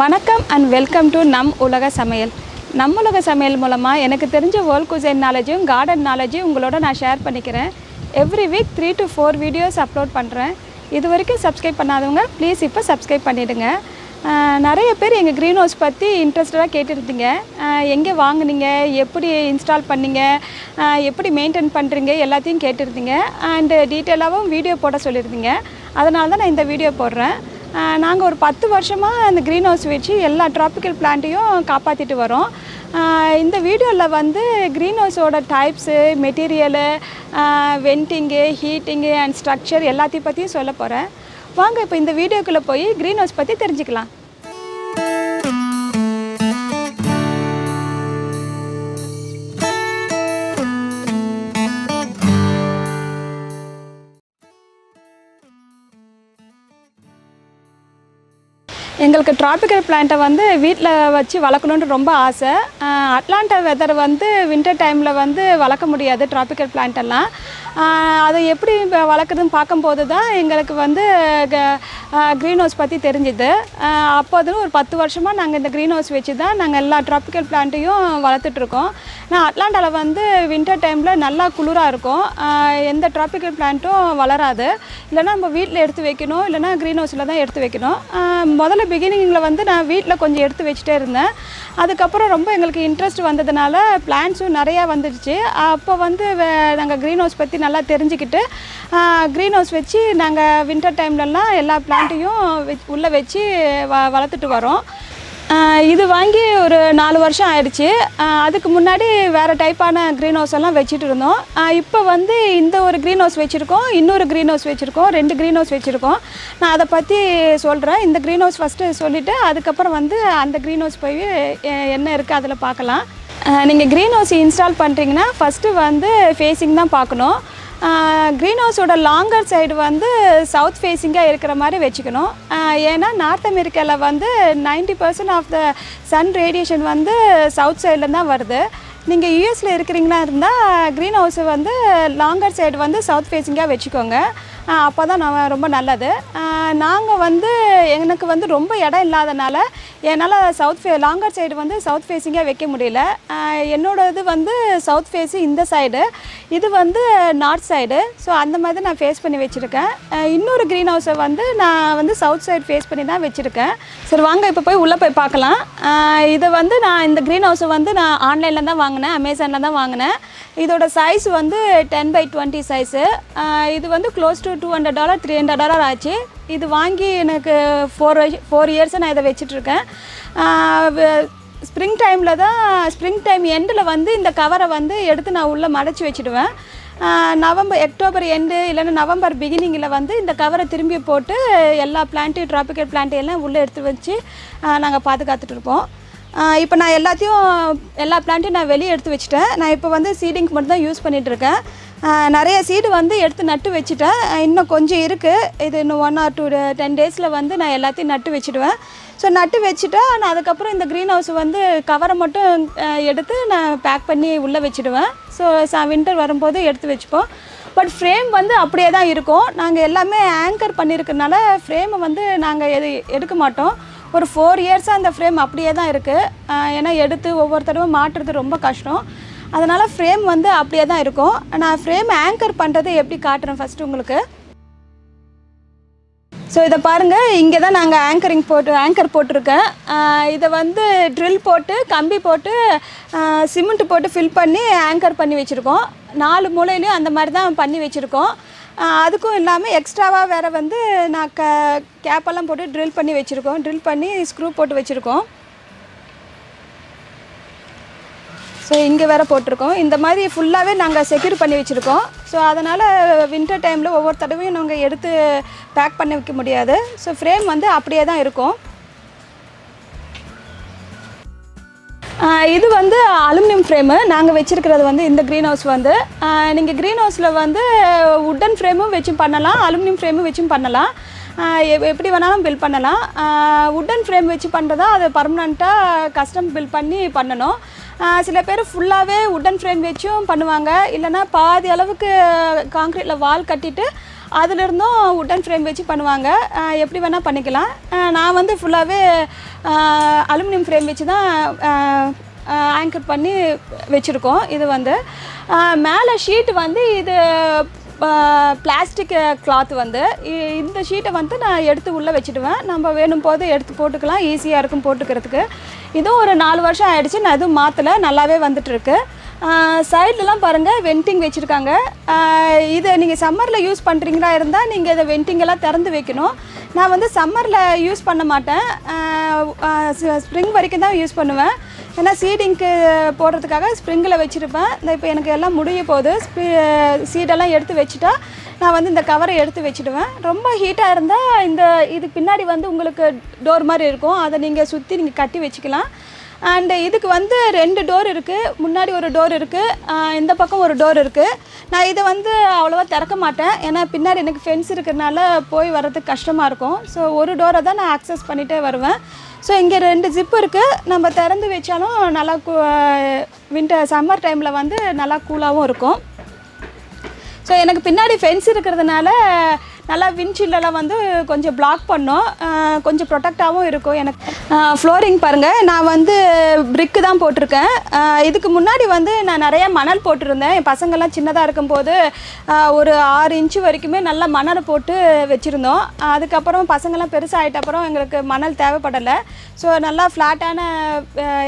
வணக்கம் and welcome to நம் உலக சமையல். நம் உலக சமையல் மூலமாக எனக்கு தெரிஞ்ச வேர்ல்ட் குசைன் நாலேஜும் கார்டன் நாலேஜும் உங்களோட நான் ஷேர் பண்ணிக்கிறேன். Every week 3 to 4 videos upload பண்ணுறேன். இது வரைக்கும் சப்ஸ்கிரைப் பண்ணாதவங்க ப்ளீஸ் இப்போ சப்ஸ்கிரைப் பண்ணிவிடுங்க. நிறைய பேர் எங்கள் க்ரீன் ஹவுஸ் பற்றி இன்ட்ரெஸ்டடாக கேட்டுருந்தீங்க. எங்கே வாங்குனீங்க, எப்படி இன்ஸ்டால் பண்ணீங்க, எப்படி மெயின்டைன் பண்ணுறீங்க எல்லாத்தையும் கேட்டுருந்தீங்க. அண்டு டீட்டெயிலாகவும் வீடியோ போட சொல்லியிருந்தீங்க. அதனால தான் நான் இந்த வீடியோ போடுறேன். நாங்கள் ஒரு 10 வருஷமாக அந்த க்ரீன் ஹவுஸ் வச்சு எல்லா ட்ராபிக்கல் பிளான்ட்டையும் காப்பாற்றிட்டு வரோம். இந்த வீடியோவில் வந்து க்ரீன் ஹவுஸோட types, material, venting, heating and structure எல்லாத்தையும் பற்றியும் சொல்ல போகிறேன். வாங்க இப்போ இந்த வீடியோக்குள்ளே போய் க்ரீன் ஹவுஸ் பற்றி தெரிஞ்சுக்கலாம். எங்களுக்கு ட்ராபிக்கல் பிளான்ட்டை வந்து வீட்டில் வச்சு வளர்க்கணுன்ட்டு ரொம்ப ஆசை. அட்லாண்டா வெதர் வந்து வின்டர் டைமில் வந்து வளர்க்க முடியாது ட்ராபிக்கல் பிளான்ட்டெல்லாம். அதை எப்படி வளர்க்குறதுன்னு பார்க்கும்போது தான் எங்களுக்கு வந்து க்ரீன் ஹவுஸ் பற்றி தெரிஞ்சுது. அப்போது ஒரு 10 வருஷமாக நாங்கள் இந்த க்ரீன் ஹவுஸ் வச்சு தான் நாங்கள் எல்லா ட்ராபிக்கல் பிளான்ட்டையும் வளர்த்துட்ருக்கோம். நான் அட்லாண்டாவில் வந்து வின்டர் டைமில் நல்லா குளிராக இருக்கும். எந்த ட்ராபிக்கல் பிளான்ட்டும் வளராது. இல்லைனா நம்ம வீட்டில் எடுத்து வைக்கணும், இல்லைனா க்ரீன் ஹவுஸில் தான் எடுத்து வைக்கணும். முதல்ல பிகினிங்கில் வந்து நான் வீட்டில் கொஞ்சம் எடுத்து வச்சுட்டே இருந்தேன். அதுக்கப்புறம் ரொம்ப எங்களுக்கு இன்ட்ரெஸ்ட் வந்ததுனால பிளான்ட்ஸும் நிறையா வந்துடுச்சு. அப்போ வந்து நாங்கள் க்ரீன் ஹவுஸ் பற்றி நல்லா தெரிஞ்சுக்கிட்டு க்ரீன் ஹவுஸ் வச்சு நாங்கள் வின்டர் டைம்லலாம் எல்லா பிளான்ட்டையும் உள்ளே வச்சு வளர்த்துட்டு வரோம். இது வாங்கி ஒரு 4 வருஷம் ஆயிடுச்சு. அதுக்கு முன்னாடி வேறு டைப்பான க்ரீன் ஹவுஸ் எல்லாம் வச்சுட்டு இருந்தோம். இப்போ வந்து இந்த ஒரு க்ரீன் ஹவுஸ் வச்சுருக்கோம், இன்னொரு க்ரீன் ஹவுஸ் வச்சுருக்கோம், 2 க்ரீன் ஹவுஸ் வச்சுருக்கோம். நான் அதை பற்றி சொல்கிறேன். இந்த க்ரீன் ஹவுஸ் ஃபஸ்ட்டு சொல்லிவிட்டு அதுக்கப்புறம் வந்து அந்த க்ரீன் ஹவுஸ் போய் என்ன இருக்குது அதில் பார்க்கலாம். நீங்கள் க்ரீன் ஹவுஸ் இன்ஸ்டால் பண்ணுறீங்கன்னா ஃபஸ்ட்டு வந்து ஃபேஸிங் தான் பார்க்கணும். க்ரீன் ஹவுஸோட லாங்கர் சைடு வந்து சவுத் ஃபேஸிங்காக இருக்கிற மாதிரி வச்சுக்கணும். ஏன்னா நார்த் அமெரிக்காவில் வந்து 90% ஆஃப் த சன் ரேடியேஷன் வந்து சவுத் சைடில் தான் வருது. நீங்கள் யூஎஸில் இருக்கிறீங்களா இருந்தால் க்ரீன் ஹவுஸை வந்து லாங்கர் சைடு வந்து சவுத் ஃபேஸிங்காக வச்சுக்கோங்க. அப்போ தான் ரொம்ப நல்லது. நாங்கள் வந்து எனக்கு வந்து ரொம்ப இடம் இல்லாதனால என்னால் லாங்கர் சைடு வந்து சவுத் ஃபேஸிங்காக வைக்க முடியல. என்னோடது வந்து சவுத் ஃபேஸு இந்த சைடு, இது வந்து நார்த் சைடு. ஸோ அந்த மாதிரி நான் ஃபேஸ் பண்ணி வச்சுருக்கேன். இன்னொரு க்ரீன் ஹவுஸை வந்து நான் வந்து சவுத் சைடு ஃபேஸ் பண்ணி தான் வச்சுருக்கேன். சரி வாங்க இப்போ போய் உள்ளே போய் பார்க்கலாம். இதை வந்து நான் இந்த க்ரீன் ஹவுஸை வந்து நான் ஆன்லைனில் தான் வாங்கினேன், அமேசானில் தான் வாங்கினேன். இதோட சைஸ் வந்து 10 by 20 சைஸு. இது வந்து க்ளோஸ் டு $200 $300 ஆச்சு. இது வாங்கி எனக்கு 4 இயர்ஸை நான் இதை வச்சிட்ருக்கேன். ஸ்ப்ரிங் டைம் எண்டில் வந்து இந்த கவரை வந்து எடுத்து நான் உள்ளே மடைச்சி வச்சுடுவேன். அக்டோபர் எண்டு இல்லைன்னா நவம்பர் பிகினிங்கில் வந்து இந்த கவரை திரும்பி போட்டு எல்லா பிளான்ட்டையும் ட்ராபிக்கல் பிளான்ட்டு எல்லாம் உள்ளே எடுத்து வச்சு நாங்கள் பாதுகாத்துட்ருப்போம். இப்போ நான் எல்லா பிளான்ட்டையும் நான் வெளியே எடுத்து வச்சுட்டேன். நான் இப்போ வந்து சீடிங்க்கு மட்டும் தான் யூஸ் பண்ணிகிட்ருக்கேன். நிறைய சீடு வந்து எடுத்து நட்டு வச்சுட்டேன். இன்னும் கொஞ்சம் இருக்குது. இது இன்னும் 1 or 10 டேஸில் வந்து நான் எல்லாத்தையும் நட்டு வச்சுடுவேன். ஸோ நட்டு வச்சுட்டா நான் அதுக்கப்புறம் இந்த க்ரீன் ஹவுஸ் வந்து கவரை மட்டும் எடுத்து நான் பேக் பண்ணி உள்ளே வச்சுடுவேன். ஸோ வின்டர் வரும்போது எடுத்து வச்சுப்போம். பட் ஃப்ரேம் வந்து அப்படியே தான் இருக்கும். நாங்கள் எல்லாமே ஆங்கர் பண்ணியிருக்கனால ஃப்ரேமை வந்து நாங்கள் எடுக்க மாட்டோம். ஒரு 4 இயர்ஸாக அந்த ஃப்ரேம் அப்படியே தான் இருக்குது. ஏன்னா எடுத்து ஒவ்வொரு தடவை மாட்டுறது ரொம்ப கஷ்டம். அதனால் ஃப்ரேம் வந்து அப்படியே தான் இருக்கும். நான் ஃப்ரேம் ஆங்கர் பண்ணுறது எப்படி காட்டுறேன் ஃபஸ்ட்டு உங்களுக்கு. ஸோ இதை பாருங்கள், இங்கே தான் நாங்கள் ஆங்கர் போட்டிருக்கேன். இதை வந்து ட்ரில் போட்டு கம்பி போட்டு சிமெண்ட் போட்டு ஃபில் பண்ணி ஆங்கர் பண்ணி வச்சுருக்கோம். 4 மூலையிலையும் அந்த மாதிரி தான் பண்ணி வச்சுருக்கோம். அதுக்கும் இல்லாமல் எக்ஸ்ட்ராவாக வேறு வந்து நான் கேப்பெல்லாம் போட்டு ட்ரில் பண்ணி வச்சுருக்கோம். ட்ரில் பண்ணி ஸ்க்ரூ போட்டு வச்சுருக்கோம். ஸோ இங்கே வேறு போட்டிருக்கோம். இந்த மாதிரி ஃபுல்லாகவே நாங்கள் செக்யூர் பண்ணி வச்சுருக்கோம். ஸோ அதனால் வின்டர் டைமில் ஒவ்வொரு தடவையும் நாங்கள் எடுத்து பேக் பண்ணி வைக்க முடியாது. ஸோ ஃப்ரேம் வந்து அப்படியே தான் இருக்கும். இது வந்து அலுமினியம் ஃப்ரேமு நாங்கள் வச்சுருக்கிறது வந்து இந்த க்ரீன் ஹவுஸ் வந்து. நீங்கள் க்ரீன் ஹவுஸில் வந்து உட்டன் ஃப்ரேமும் வச்சும் பண்ணலாம், அலுமினியம் ஃப்ரேமும் வச்சும் பண்ணலாம். எப்படி வேணாலும் பில் பண்ணலாம். உட்டன் ஃப்ரேம் வச்சு பண்ணுறதா அது பர்மனண்ட்டாக கஸ்டம் பில் பண்ணி பண்ணணும். சில பேர் ஃபுல்லாகவே உட்டன் ஃப்ரேம் வச்சும் பண்ணுவாங்க. இல்லைனா பாதி அளவுக்கு காங்க்ரீட்டில் வால் கட்டிட்டு அதிலிருந்தும் உட்டன் ஃப்ரேம் வச்சு பண்ணுவாங்க. எப்படி வேணால் பண்ணிக்கலாம். நான் வந்து ஃபுல்லாகவே அலுமினியம் ஃப்ரேம் வச்சு தான் ஆங்கர் பண்ணி வச்சுருக்கோம். இது வந்து மேலே ஷீட் வந்து இது பிளாஸ்டிக் கிளாத் வந்து இந்த ஷீட்டை வந்து நான் எடுத்து உள்ளே வச்சுடுவேன். நம்ம வேணும் போது எடுத்து போட்டுக்கலாம், ஈஸியாக இருக்கும் போட்டுக்கிறதுக்கு. இதுவும் ஒரு 4 வருஷம் ஆகிடுச்சு, நான் எதுவும் மாற்றலை, நல்லாவே வந்துட்டுருக்கு. சைட்லலாம் பாருங்கள் வென்டிங் வச்சுருக்காங்க. இதை நீங்கள் சம்மரில் யூஸ் பண்ணுறீங்களா இருந்தால் நீங்கள் இதை வென்டிங்கெல்லாம் திறந்து வைக்கணும். நான் வந்து சம்மரில் யூஸ் பண்ண மாட்டேன், ஸ்ப்ரிங் வரைக்கும் தான் யூஸ் பண்ணுவேன். ஏன்னா சீடிங்க்கு போடுறதுக்காக ஸ்ப்ரிங்கில் வச்சுருப்பேன். இப்போ எனக்கு எல்லாம் முடிய போகுது, சீடெல்லாம் எடுத்து வச்சுட்டா நான் வந்து இந்த கவரை எடுத்து வச்சுடுவேன். ரொம்ப ஹீட்டாக இருந்தால் இதுக்கு பின்னாடி வந்து உங்களுக்கு டோர் மாதிரி இருக்கும், அதை நீங்கள் சுற்றி நீங்கள் கட்டி வச்சுக்கலாம். அண்டு இதுக்கு வந்து 2 டோர் இருக்குது, முன்னாடி ஒரு டோர் இருக்குது, இந்த பக்கம் ஒரு டோர் இருக்குது. நான் இதை வந்து அவ்வளோவா திறக்க மாட்டேன், ஏன்னா பின்னாடி எனக்கு ஃபென்ஸ் இருக்கிறதுனால போய் வர்றதுக்கு கஷ்டமாக இருக்கும். ஸோ ஒரு டோரை தான் நான் ஆக்சஸ் பண்ணிகிட்டே வருவேன். ஸோ இங்கே 2 ஜிப் இருக்குது, நம்ம திறந்து வச்சாலும் நல்லா சம்மர் டைமில் வந்து நல்லா கூலாகவும் இருக்கும். ஸோ எனக்கு பின்னாடி ஃபென்ஸ் இருக்கிறதுனால நல்லா விண்ட்ஷீல்டெல்லாம் வந்து கொஞ்சம் பிளாக் பண்ணோம், கொஞ்சம் ப்ரொடெக்டாகவும் இருக்கும். எனக்கு ஃப்ளோரிங் பாருங்கள், நான் வந்து பிரிக்கு தான் போட்டிருக்கேன். இதுக்கு முன்னாடி வந்து நான் நிறைய மணல் போட்டிருந்தேன். என் பசங்கள்லாம் சின்னதாக இருக்கும்போது ஒரு 6 இன்ச்சு வரைக்குமே நல்லா மணலை போட்டு வச்சுருந்தோம். அதுக்கப்புறம் பசங்கள்லாம் பெருசாகிட்ட அப்புறம் எங்களுக்கு மணல் தேவைப்படலை. ஸோ நல்லா ஃப்ளாட்டான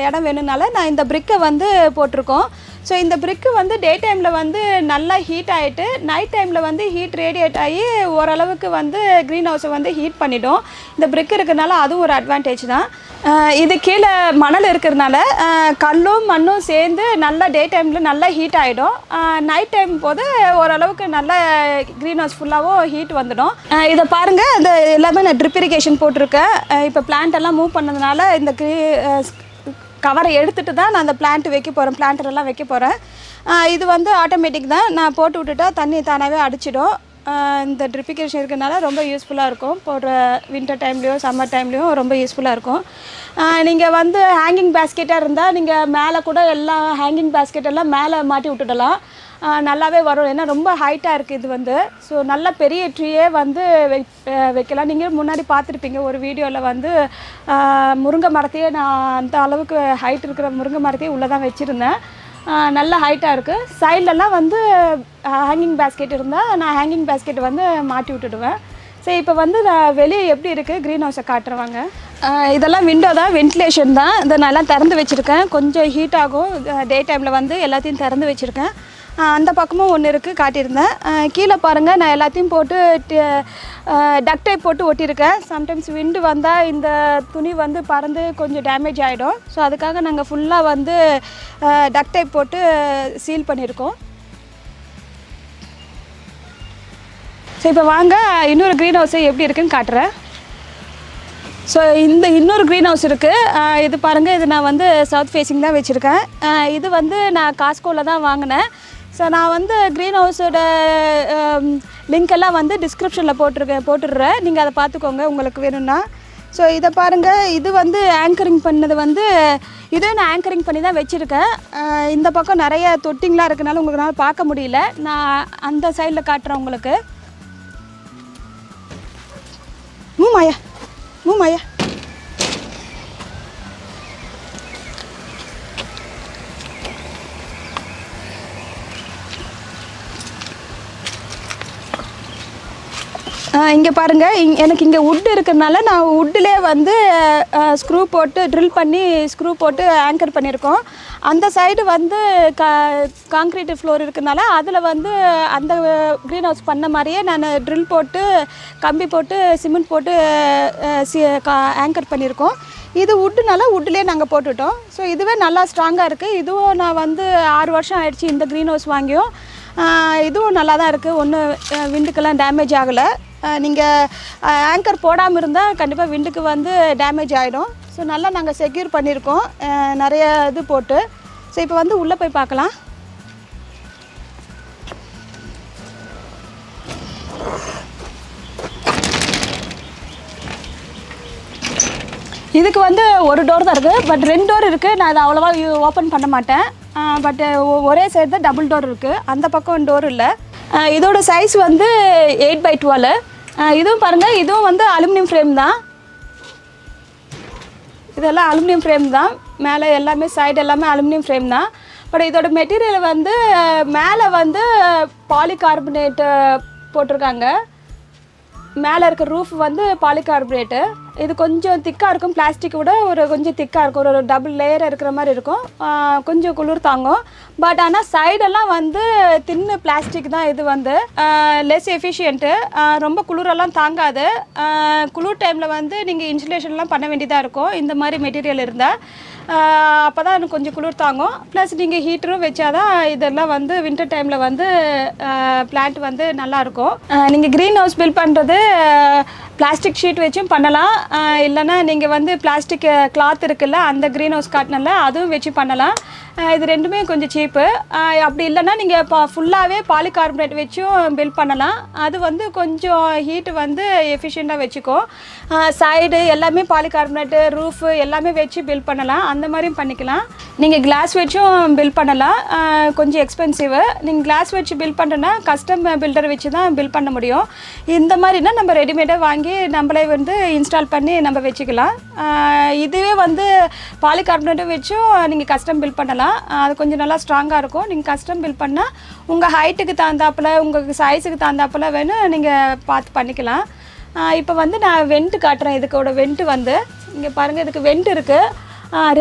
இடம் வேணும்னால நான் இந்த பிரிக்கை வந்து போட்டிருக்கோம். ஸோ இந்த பிரிக்கு வந்து டே டைமில் வந்து நல்லா ஹீட் ஆகிட்டு நைட் டைமில் வந்து ஹீட் ரேடியேட் ஆகி ஓரளவுக்கு வந்து க்ரீன் ஹவுஸை வந்து ஹீட் பண்ணிடும். இந்த பிரிக் இருக்கிறதுனால அதுவும் ஒரு அட்வான்டேஜ் தான். இது கீழே மணல் இருக்கிறதுனால கல்லும் மண்ணும் சேர்ந்து நல்லா டே டைமில் நல்லா ஹீட் ஆகிடும். நைட் டைம் போது ஓரளவுக்கு நல்ல க்ரீன் ஹவுஸ் ஃபுல்லாகவும் ஹீட் வந்துடும். இதை பாருங்கள், இந்த எல்லாமே நான் ட்ரிப் இரிகேஷன் போட்டிருக்கேன். இப்போ பிளான்ட் எல்லாம் மூவ் பண்ணதுனால இந்த கவரை எடுத்துகிட்டு தான் நான் அந்த பிளான்ட் வைக்க போகிறேன், பிளான்டரெல்லாம் வைக்க போகிறேன். இது வந்து ஆட்டோமேட்டிக் தான், நான் போட்டு விட்டுட்டா தண்ணி தானாகவே அடிச்சிடும். இந்த ட்ரிப்பிகேஷன் இருக்கிறதுனால ரொம்ப யூஸ்ஃபுல்லாக இருக்கும். போடுற வின்டர் டைம்லேயும் சம்மர் டைம்லேயும் ரொம்ப யூஸ்ஃபுல்லாக இருக்கும். நீங்கள் வந்து ஹேங்கிங் பேஸ்கெட்டாக இருந்தால் நீங்கள் மேலே கூட எல்லாம் ஹேங்கிங் பேஸ்கெட்டெல்லாம் மேலே மாட்டி விட்டுடலாம், நல்லாவே வரும். ஏன்னா ரொம்ப ஹைட்டாக இருக்குது இது வந்து. ஸோ நல்ல பெரிய ட்ரீயே வந்து வைக்கலாம். நீங்கள் முன்னாடி பார்த்துருப்பீங்க ஒரு வீடியோவில் வந்து முருங்கை மரத்தையே நான் அந்த அளவுக்கு ஹைட் இருக்கிற முருங்கை மரத்தையே உள்ளே தான் வச்சுருந்தேன். நல்ல ஹைட்டாக இருக்குது. சைட்லலாம் வந்து ஹேங்கிங் பேஸ்கெட் இருந்தால் நான் ஹேங்கிங் பேஸ்கெட் வந்து மாட்டி விட்டுடுவேன். சரி, இப்போ வந்து நான் வெளியே எப்படி இருக்குது க்ரீன் ஹவுஸை காட்டுறவாங்க. இதெல்லாம் விண்டோ தான், வென்டிலேஷன் தான். இதை நல்லா திறந்து வச்சுருக்கேன், கொஞ்சம் ஹீட் ஆகும் டே டைமில் வந்து எல்லாத்தையும் திறந்து வச்சுருக்கேன். அந்த பக்கமும் ஒன்று இருக்குது காட்டியிருந்தேன். கீழே பாருங்கள், நான் எல்லாத்தையும் போட்டு டக்ட் டைப் போட்டு ஒட்டியிருக்கேன். சம்டைம்ஸ் விண்டு வந்தால் இந்த துணி வந்து பறந்து கொஞ்சம் டேமேஜ் ஆகிடும். ஸோ அதுக்காக நாங்கள் ஃபுல்லாக வந்து டக்ட் டைப் போட்டு சீல் பண்ணியிருக்கோம். ஸோ இப்போ வாங்க இன்னொரு க்ரீன் ஹவுஸை எப்படி இருக்குதுன்னு காட்டுறேன். ஸோ இந்த இன்னொரு க்ரீன் ஹவுஸ் இருக்குது. இது பாருங்கள், இது நான் வந்து சவுத் ஃபேஸிங் தான் வச்சுருக்கேன். இது வந்து நான் காஸ்கோவில் தான் வாங்கினேன். ஸோ நான் வந்து க்ரீன் ஹவுஸோட லிங்க் எல்லாம் வந்து டிஸ்கிரிப்ஷனில் போட்டுடுறேன், நீங்கள் அதை பார்த்துக்கோங்க உங்களுக்கு வேணும்னா. ஸோ இதை பாருங்கள், இது வந்து ஆங்கரிங் பண்ணது வந்து இதுவும் நான் ஆங்கரிங் பண்ணி தான் வச்சுருக்கேன். இந்த பக்கம் நிறைய தொட்டிங்களாக இருக்கனால உங்களுக்கு பார்க்க முடியல, நான் அந்த சைடில் காட்டுறேன் உங்களுக்கு. மாயா மாயா இங்கே பாருங்கள், எனக்கு இங்கே வுட்டு இருக்கிறதுனால நான் வுட்டிலே வந்து ஸ்க்ரூ போட்டு ட்ரில் பண்ணி ஸ்க்ரூ போட்டு ஆங்கர் பண்ணியிருக்கோம். அந்த சைடு வந்து காங்க்ரீட் ஃப்ளோர் இருக்கிறதுனால அதில் வந்து அந்த க்ரீன் ஹவுஸ் பண்ண மாதிரியே நான் ட்ரில் போட்டு கம்பி போட்டு சிமெண்ட் போட்டு ஆங்கர் பண்ணியிருக்கோம். இது வுட்டுனால வுட்டிலே நாங்கள் போட்டுவிட்டோம். ஸோ இதுவே நல்லா ஸ்ட்ராங்காக இருக்குது. இதுவும் நான் வந்து 6 வருஷம் ஆயிடுச்சு இந்த க்ரீன் ஹவுஸ் வாங்கியும். இதுவும் நல்லா தான் இருக்குது, ஒன்றும் விண்டுக்கெல்லாம் டேமேஜ் ஆகலை. நீங்கள் ஆங்கர் போடாமல் இருந்தால் கண்டிப்பாக விண்டுக்கு வந்து டேமேஜ் ஆகிடும். ஸோ நல்லா நாங்கள் செக்யூர் பண்ணியிருக்கோம் நிறைய இது போட்டு. ஸோ இப்போ வந்து உள்ளே போய் பார்க்கலாம். இதுக்கு வந்து ஒரு டோர் தான் இருக்குது, பட் 2 டோர் இருக்குது. நான் அதை அவ்வளோவா ஓப்பன் பண்ண மாட்டேன். பட் ஒரே சைடு தான் டபுள் டோர் இருக்குது, அந்த பக்கம் டோர் இல்லை. இதோட சைஸ் வந்து 8x12. இதுவும் பாருங்கள், இதுவும் வந்து அலுமினியம் ஃப்ரேம் தான். இதெல்லாம் அலுமினியம் ஃப்ரேம் தான். மேலே எல்லாமே சைடு எல்லாமே அலுமினியம் ஃப்ரேம் தான். பட் இதோட மெட்டீரியல் வந்து மேலே வந்து பாலிகார்பனேட்டு போட்டிருக்காங்க. மேலே இருக்க ரூஃப் வந்து பாலிகார்பனேட்டு. இது கொஞ்சம் திக்காக இருக்கும், பிளாஸ்டிக் விட ஒரு கொஞ்சம் திக்காக இருக்கும், ஒரு டபுள் லேயர் இருக்கிற மாதிரி இருக்கும். கொஞ்சம் குளிர் தாங்கும். பட் ஆனால் சைடெல்லாம் வந்து தின்னு பிளாஸ்டிக் தான். இது வந்து லெஸ் எஃபிஷியன்ட்டு, ரொம்ப குளிரெல்லாம் தாங்காது. குளிர் டைமில் வந்து நீங்கள் இன்சுலேஷன்லாம் பண்ண வேண்டியதாக இருக்கும் இந்த மாதிரி மெட்டீரியல் இருந்தால். அப்போ தான் எனக்கு கொஞ்சம் குளிர் தாங்கும். ப்ளஸ் நீங்கள் ஹீட்டரும் வச்சாதான் இதெல்லாம் வந்து வின்டர் டைமில் வந்து பிளான்ட் வந்து நல்லாயிருக்கும். நீங்கள் க்ரீன் ஹவுஸ் பில்ட் பண்ணுறது பிளாஸ்டிக் ஷீட் வச்சும் பண்ணலாம். இல்லைனா நீங்கள் வந்து பிளாஸ்டிக் கிளாத் இருக்குல்ல, அந்த க்ரீன் ஹவுஸ் காட்டினல அதுவும் வச்சு பண்ணலாம். இது ரெண்டுமே கொஞ்சம் சீப்பு. அப்படி இல்லைன்னா நீங்கள் இப்போ ஃபுல்லாகவே பாலிகார்பனேட் வச்சும் பில்ட் பண்ணலாம். அது வந்து கொஞ்சம் ஹீட்டு வந்து எஃபிஷியண்ட்டாக வச்சுக்கும். சைடு எல்லாமே பாலிகார்பனேட்டு, ரூஃபு எல்லாமே வச்சு பில்ட் பண்ணலாம். அந்த மாதிரியும் பண்ணிக்கலாம். நீங்கள் கிளாஸ் வச்சும் பில்ட் பண்ணலாம். கொஞ்சம் எக்ஸ்பென்சிவு. நீங்கள் கிளாஸ் வச்சு பில்ட் பண்ணுறேன்னா கஸ்டம் பில்டர் வச்சு தான் பில்ட் பண்ண முடியும். இந்த மாதிரினா நம்ம ரெடிமேடாக வாங்கி நம்மளே வந்து இன்ஸ்டால் பண்ணி நம்ம வச்சுக்கலாம். இதுவே வந்து பாலிகார்பனேட்டும் வச்சும் நீங்கள் கஸ்டம் பில்ட் பண்ணலாம். அது கொஞ்சம் நல்லா ஸ்ட்ராங்காக இருக்கும். நீங்கள் கஸ்டம் பில்ட் பண்ணால் உங்கள் ஹைட்டுக்கு தகுந்தாப்பில், உங்களுக்கு சைஸுக்கு தகுந்தாப்பில் வேணும் நீங்கள் பார்த்து பண்ணிக்கலாம். இப்போ வந்து நான் வெண்ட்டு காட்டுறேன். இதுக்கோட வெண்ட்டு வந்து இங்கே பாருங்கள், இதுக்கு வெண்ட் இருக்குது.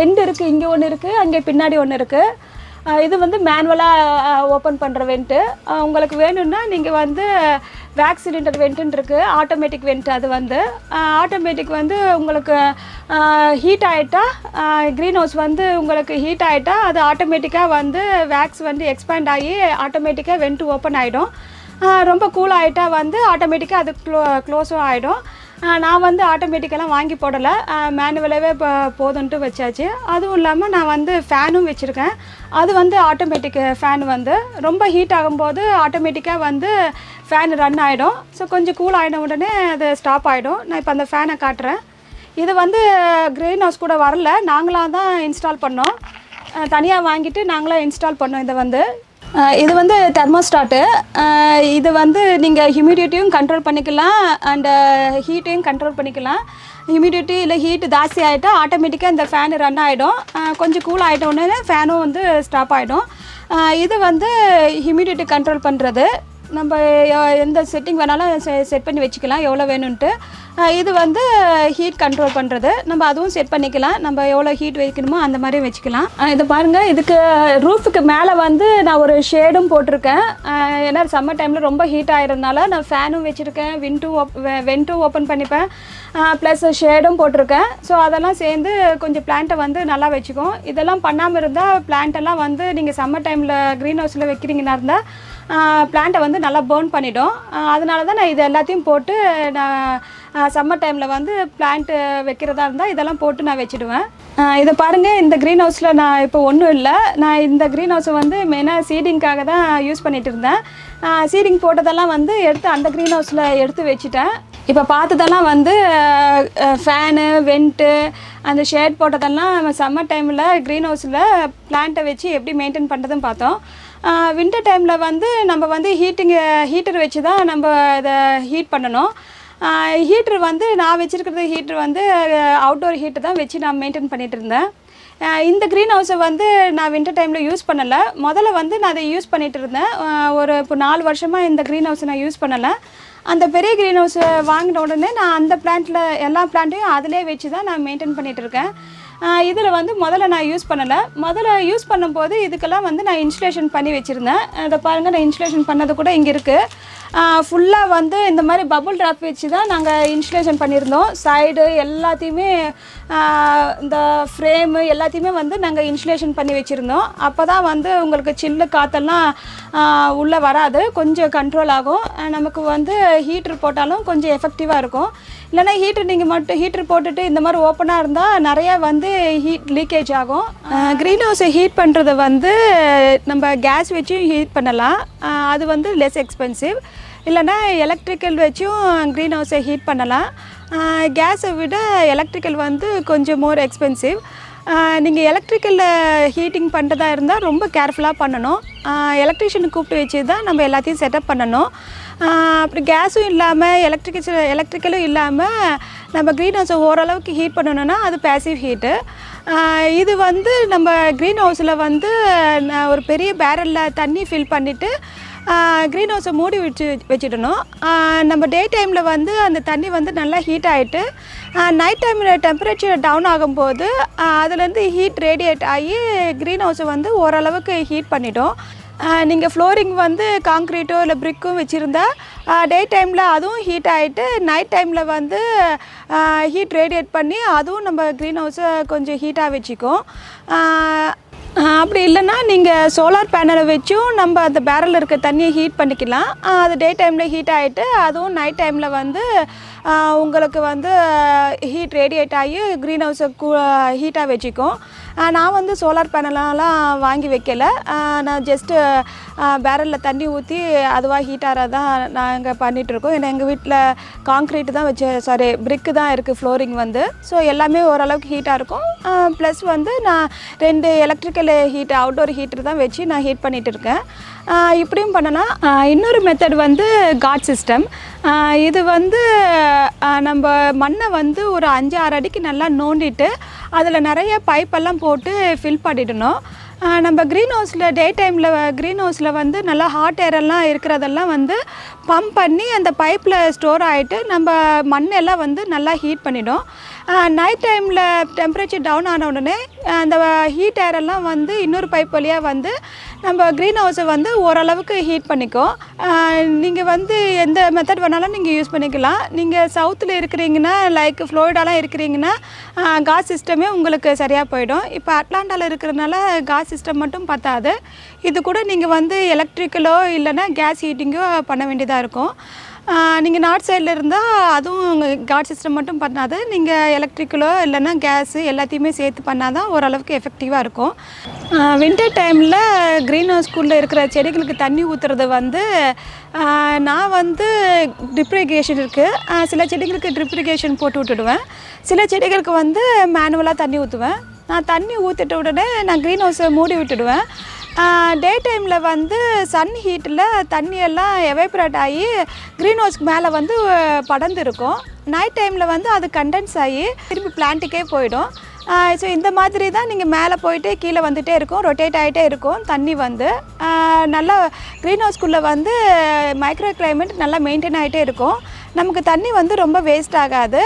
2 இருக்குது. இங்கே ஒன்று இருக்குது, அங்கே பின்னாடி ஒன்று இருக்குது. இது வந்து மேனுவலாக ஓப்பன் பண்ணுற வெண்ட்டு. உங்களுக்கு வேணும்னா நீங்கள் வந்து வேக்ஸ் சிலிண்டர் வெண்ட்டுன்னு இருக்குது, ஆட்டோமேட்டிக் வெண்ட். அது வந்து ஆட்டோமேட்டிக் வந்து உங்களுக்கு ஹீட் ஆகிட்டா, க்ரீன் ஹவுஸ் வந்து உங்களுக்கு ஹீட் ஆகிட்டா அது ஆட்டோமேட்டிக்காக வந்து வேக்ஸ் வந்து எக்ஸ்பேண்ட் ஆகி ஆட்டோமேட்டிக்காக வெண்ட்டு ஓப்பன் ஆகிடும். ரொம்ப கூல் ஆகிட்டா வந்து ஆட்டோமேட்டிக்காக அது க்ளோஸும் ஆகிடும். நான் வந்து ஆட்டோமேட்டிக்கெல்லாம் வாங்கி போடலை, மேனுவலாகவே இப்போ போதுன்ட்டு வச்சாச்சு. அதுவும் இல்லாமல் நான் வந்து ஃபேனும் வச்சுருக்கேன். அது வந்து ஆட்டோமேட்டிக் ஃபேன் வந்து ரொம்ப ஹீட் ஆகும்போது ஆட்டோமேட்டிக்காக வந்து ஃபேன் ரன் ஆகிடும். ஸோ கொஞ்சம் கூல் ஆகின உடனே அது ஸ்டாப் ஆகிடும். நான் இப்போ அந்த ஃபேனை காட்டுறேன். இது வந்து க்ரீன் ஹவுஸ் கூட வரல, நாங்களாக தான் இன்ஸ்டால் பண்ணோம். தனியாக வாங்கிட்டு நாங்களாக இன்ஸ்டால் பண்ணோம். இதை வந்து இது வந்து தெர்மோஸ்டாட்டு. இது வந்து நீங்கள் ஹியூமிடிட்டியும் கண்ட்ரோல் பண்ணிக்கலாம் அண்டு ஹீட்டையும் கண்ட்ரோல் பண்ணிக்கலாம். ஹியூமிடிட்டி இல்லை ஹீட் ஜாஸ்தி ஆகிட்டா ஆட்டோமேட்டிக்காக இந்த ஃபேன் ரன் ஆகிடும். கொஞ்சம் கூல் ஆகிட்ட உடனே ஃபேனும் வந்து ஸ்டாப் ஆகிடும். இது வந்து ஹியூமிடிட்டி கண்ட்ரோல் பண்ணுறது. நம்ம எந்த செட்டிங் வேணாலும் செட் பண்ணி வச்சுக்கலாம் எவ்வளோ வேணும்ன்ட்டு. இது வந்து ஹீட் கண்ட்ரோல் பண்ணுறது. நம்ம அதுவும் செட் பண்ணிக்கலாம், நம்ம எவ்வளோ ஹீட் வைக்கணுமோ அந்த மாதிரி வச்சுக்கலாம். இது பாருங்கள், இதுக்கு ரூஃபுக்கு மேலே வந்து நான் ஒரு ஷேடும் போட்டிருக்கேன். ஏன்னா சம்மர் டைமில் ரொம்ப ஹீட் ஆகிறதுனால நான் ஃபேனும் வச்சுருக்கேன், வெண்ட்டும் ஓப்பன் பண்ணிப்பேன், ப்ளஸ் ஷேடும் போட்டிருக்கேன். ஸோ அதெல்லாம் சேர்ந்து கொஞ்சம் பிளான்ட்டை வந்து நல்லா வச்சுக்கும். இதெல்லாம் பண்ணாமல் இருந்தால் பிளான்ட்டெல்லாம் வந்து நீங்கள் சம்மர் டைமில் க்ரீன் ஹவுஸில் வைக்கிறீங்கன்னா இருந்தால் பிளான்ட்டை வந்து நல்லா பர்ன் பண்ணிவிடும். அதனால தான் நான் இது எல்லாத்தையும் போட்டு நான் சம்மர் டைமில் வந்து பிளான்ட்டு வைக்கிறதா இருந்தால் இதெல்லாம் போட்டு நான் வச்சுடுவேன். இதை பாருங்கள், இந்த க்ரீன் ஹவுஸில் நான் இப்போ ஒன்றும் இல்லை. நான் இந்த க்ரீன் ஹவுஸை வந்து மெயினாக சீடிங்காக தான் யூஸ் பண்ணிகிட்டு இருந்தேன். சீடிங் போட்டதெல்லாம் வந்து எடுத்து அந்த க்ரீன் ஹவுஸில் எடுத்து வச்சுட்டேன். இப்போ பார்த்ததெல்லாம் வந்து ஃபேனு, வெண்ட்டு, அந்த ஷேட் போட்டதெல்லாம் நம்ம சம்மர் டைமில் க்ரீன் ஹவுஸில் பிளான்ட்டை வச்சு எப்படி மெயின்டைன் பண்ணுறதுன்னு பார்த்தோம். வின்டர் டைமில் வந்து நம்ம வந்து ஹீட்டர் வச்சு தான் நம்ம இதை ஹீட் பண்ணணும். ஹீட்ரு வந்து நான் வச்சுருக்கிறது ஹீட்ரு வந்து அவுட்டோர் ஹீட்டு தான் வச்சு நான் மெயின்டைன் பண்ணிகிட்டு இருந்தேன். இந்த க்ரீன் ஹவுஸை வந்து நான் வின்டர் டைமில் யூஸ் பண்ணலை. முதல்ல வந்து நான் அதை யூஸ் பண்ணிகிட்டு இருந்தேன். இப்போ 4 வருஷமாக இந்த க்ரீன் ஹவுஸை நான் யூஸ் பண்ணலை. அந்த பெரிய க்ரீன் ஹவுஸை வாங்கின உடனே நான் அந்த பிளான்ட்டில் எல்லா பிளான்ட்டையும் அதிலே வச்சு தான் நான் மெயின்டைன் பண்ணிகிட்ருக்கேன். இதில் வந்து முதல்ல நான் யூஸ் பண்ணலை. முதல்ல யூஸ் பண்ணும்போது இதுக்கெல்லாம் வந்து நான் இன்சுலேஷன் பண்ணி வச்சுருந்தேன். இதை பாருங்கள், நான் இன்சுலேஷன் பண்ணது கூட இங்கே இருக்குது. ஃபுல்லாக வந்து இந்த மாதிரி பபுள் ட்ராப் வச்சு தான் நாங்கள் இன்சுலேஷன் பண்ணியிருந்தோம். சைடு எல்லாத்தையுமே இந்த ஃப்ரேமு எல்லாத்தையுமே வந்து நாங்கள் இன்சுலேஷன் பண்ணி வச்சுருந்தோம். அப்போ தான் வந்து உங்களுக்கு சில்லு காற்றெல்லாம் உள்ளே வராது, கொஞ்சம் கண்ட்ரோல் ஆகும். நமக்கு வந்து ஹீட்ரு போட்டாலும் கொஞ்சம் எஃபெக்டிவாக இருக்கும். இல்லைனா ஹீட்ரு போட்டுட்டு இந்த மாதிரி ஓப்பனாக இருந்தால் நிறையா வந்து ஹீட் லீக்கேஜ் ஆகும். க்ரீன் ஹவுஸை ஹீட் பண்ணுறது வந்து நம்ம கேஸ் வச்சும் ஹீட் பண்ணலாம், அது வந்து லெஸ் எக்ஸ்பென்சிவ். இல்லைனா எலக்ட்ரிக்கல் வச்சும் க்ரீன் ஹவுஸை ஹீட் பண்ணலாம். கேஸை விட எலக்ட்ரிக்கல் வந்து கொஞ்சம் மோர் எக்ஸ்பென்சிவ். நீங்கள் எலக்ட்ரிக்கலில் ஹீட்டிங் பண்ணுறதா இருந்தால் ரொம்ப கேர்ஃபுல்லாக பண்ணணும். எலக்ட்ரிஷியனை கூப்பிட்டு வச்சு தான் நம்ம எல்லாத்தையும் செட்டப் பண்ணணும். அப்படி கேஸும் இல்லாமல் எலக்ட்ரிக்கலும் இல்லாமல் நம்ம க்ரீன் ஹவுஸை ஓரளவுக்கு ஹீட் பண்ணணுன்னா அது பேசிவ் ஹீட்டு. இது வந்து நம்ம க்ரீன் ஹவுஸில் வந்து ஒரு பெரிய பேரலில் தண்ணி ஃபில் பண்ணிவிட்டு க்ரீன் ஹவுஸை மூடி வச்சிடணும். நம்ம டே டைமில் வந்து அந்த தண்ணி வந்து நல்லா ஹீட் ஆகிட்டு நைட் டைமில் டெம்பரேச்சர் டவுன் ஆகும்போது அதுலேருந்து ஹீட் ரேடியேட் ஆகி க்ரீன் ஹவுஸை வந்து ஓரளவுக்கு ஹீட் பண்ணிடும். நீங்கள் ஃப்ளோரிங் வந்து காங்க்ரீட்டோ இல்லை ப்ரிக்கும் வச்சுருந்தா டே டைமில் அதுவும் ஹீட் ஆகிட்டு நைட் டைமில் வந்து ஹீட் ரேடியேட் பண்ணி அதுவும் நம்ம க்ரீன் ஹவுஸை கொஞ்சம் ஹீட்டாக வச்சுக்கும். அப்படி இல்லைன்னா நீங்கள் சோலார் பேனலை வச்சும் நம்ம அந்த பேரலில் இருக்க தண்ணியை ஹீட் பண்ணிக்கலாம். அது டே டைமில் ஹீட் ஆகிட்டு அதுவும் நைட் டைமில் வந்து உங்களுக்கு வந்து ஹீட் ரேடியேட் ஆகி க்ரீன் ஹவுஸை ஹீட்டாக வச்சுக்கும். நான் வந்து சோலார் பேனலெலாம் வாங்கி வைக்கலை. நான் ஜஸ்ட்டு பேரலில் தண்ணி ஊற்றி அதுவாக ஹீட் ஆகிறது தான் நாங்கள் பண்ணிகிட்ருக்கோம். ஏன்னா எங்கள் வீட்டில் காங்க்ரீட்டு தான் பிரிக்கு தான் இருக்குது ஃப்ளோரிங் வந்து. ஸோ எல்லாமே ஓரளவுக்கு ஹீட்டாக இருக்கும். ப்ளஸ் வந்து நான் 2 எலக்ட்ரிக்கல் அவுட்டோர் ஹீட்டர் தான் வச்சு நான் ஹீட் பண்ணிகிட்டு இருக்கேன். இப்படியும் பண்ணலாம். இன்னொரு மெத்தட் வந்து காட் சிஸ்டம். இது வந்து நம்ம மண்ணை வந்து ஒரு 5-6 அடிக்கு நல்லா நோண்டிட்டு அதில் நிறைய பைப்பெல்லாம் போட்டு ஃபில் பண்ணிடணும். நம்ம க்ரீன் ஹவுஸில் டே டைமில் க்ரீன் ஹவுஸில் வந்து நல்லா ஹாட் ஏரெல்லாம் இருக்கிறதெல்லாம் வந்து பம்ப் பண்ணி அந்த பைப்பில் ஸ்டோர் ஆகிட்டு நம்ம மண்ணெல்லாம் வந்து நல்லா ஹீட் பண்ணிடும். நைட் டைமில் டெம்பரேச்சர் டவுன் ஆன உடனே அந்த ஹீட் ஏரெல்லாம் வந்து இன்னொரு பைப் வழியாக வந்து நம்ம க்ரீன் ஹவுஸை வந்து ஓரளவுக்கு ஹீட் பண்ணிக்கும். நீங்கள் வந்து எந்த மெத்தட் வேணாலும் நீங்கள் யூஸ் பண்ணிக்கலாம். நீங்கள் சவுத்தில் இருக்கிறீங்கன்னா லைக் ஃப்ளோரிடாலாம் இருக்கிறீங்கன்னா காஸ் சிஸ்டமே உங்களுக்கு சரியாக போயிடும். இப்போ அட்லாண்டாவில் இருக்கிறதுனால காஸ் சிஸ்டம் மட்டும் பத்தாது. இது கூட நீங்கள் வந்து எலக்ட்ரிக்கலோ இல்லைன்னா கேஸ் ஹீட்டிங்கோ பண்ண வேண்டியதாக இருக்கும். நீங்கள் நார்த் சைடில் இருந்தால் அதுவும் காட் சிஸ்டம் மட்டும் பண்ணாது. நீங்கள் எலக்ட்ரிக்கலோ இல்லைன்னா கேஸு எல்லாத்தையுமே சேர்த்து பண்ணால் தான் ஓரளவுக்கு எஃபெக்டிவாக இருக்கும். வின்டர் டைமில் க்ரீன் ஹவுஸ்குள்ளே இருக்கிற செடிகளுக்கு தண்ணி ஊற்றுறது வந்து நான் வந்து ட்ரிப் இரிகேஷன் இருக்குது. சில செடிகளுக்கு ட்ரிப் இரிகேஷன் போட்டு விட்டுடுவேன். சில செடிகளுக்கு வந்து மேனுவலாக தண்ணி ஊற்றுவேன். நான் தண்ணி ஊற்றிட்ட உடனே நான் க்ரீன் ஹவுஸை மூடி விட்டுடுவேன். டே டைமில் வந்து சன் ஹீட்டில் தண்ணியெல்லாம் எவேப்ரேட் ஆகி க்ரீன் ஹவுஸ்க்கு மேலே வந்து படர்ந்து இருக்கும். நைட் டைமில் வந்து அது கண்டென்ஸ் ஆகி திருப்பி பிளான்ட்டுக்கே போயிடும். ஸோ இந்த மாதிரி தான் நீங்கள் மேலே போயிட்டு கீழே வந்துகிட்டே இருக்கும், ரொட்டேட் ஆகிட்டே இருக்கும் தண்ணி வந்து. நல்லா க்ரீன் ஹவுஸ்குள்ளே வந்து மைக்ரோ கிளைமேட் நல்லா மெயின்டைன் ஆகிட்டே இருக்கும். நமக்கு தண்ணி வந்து ரொம்ப வேஸ்ட் ஆகாது,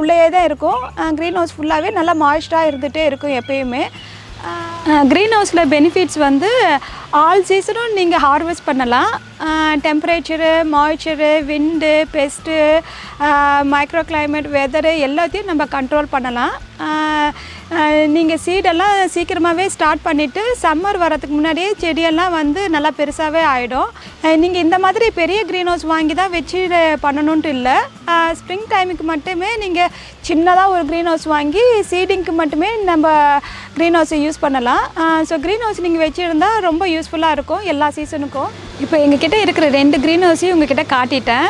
உள்ளேயே தான் இருக்கும். க்ரீன் ஹவுஸ் ஃபுல்லாகவே நல்லா மாய்ஸ்டாக இருந்துகிட்டே இருக்கும் எப்பயுமே. க்ரீன் ஹவுஸில் பெனிஃபிட்ஸ் வந்து ஆல் சீசனும் நீங்கள் ஹார்வெஸ்ட் பண்ணலாம். டெம்பரேச்சரு, மாய்ச்சரு, விண்டு, பெஸ்ட்டு, மைக்ரோ கிளைமேட், வெதரு எல்லாத்தையும் நம்ம கண்ட்ரோல் பண்ணலாம். நீங்கள் சீடெல்லாம் சீக்கிரமாகவே ஸ்டார்ட் பண்ணிவிட்டு சம்மர் வரதுக்கு முன்னாடியே செடியெல்லாம் வந்து நல்லா பெருசாகவே ஆகிடும். நீங்கள் இந்த மாதிரி பெரிய க்ரீன் ஹவுஸ் வாங்கி தான் வச்சு பண்ணணுன்ட்டு இல்லை. ஸ்ப்ரிங் டைமுக்கு மட்டுமே நீங்கள் சின்னதாக ஒரு க்ரீன் ஹவுஸ் வாங்கி சீடிங்க்கு மட்டுமே நம்ம க்ரீன் ஹவுஸை யூஸ் பண்ணலாம். ஸோ க்ரீன் ஹவுஸ் நீங்கள் வச்சுருந்தால் ரொம்ப யூஸ்ஃபுல்லாக இருக்கும் எல்லா சீசனுக்கும். இப்போ எங்ககிட்ட இருக்கிற 2 க்ரீன் ஹவுஸையும் உங்ககிட்ட காட்டிட்டேன்.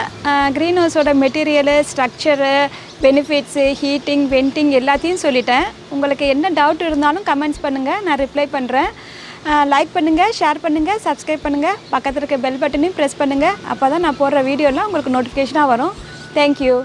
க்ரீன் ஹவுஸோட material, structure, benefits, heating, venting எல்லாத்தையும் சொல்லிட்டேன். உங்களுக்கு என்ன டவுட் இருந்தாலும் கமெண்ட்ஸ் பண்ணுங்கள், நான் ரிப்ளை பண்ணுறேன். லைக் பண்ணுங்கள், ஷேர் பண்ணுங்கள், சப்ஸ்கிரைப் பண்ணுங்கள், பக்கத்தில் இருக்க பெல் பட்டனையும் ப்ரெஸ் பண்ணுங்கள். அப்போ தான் நான் போடுற வீடியோலாம் உங்களுக்கு நோட்டிஃபிகேஷனாக வரும். தேங்க்யூ.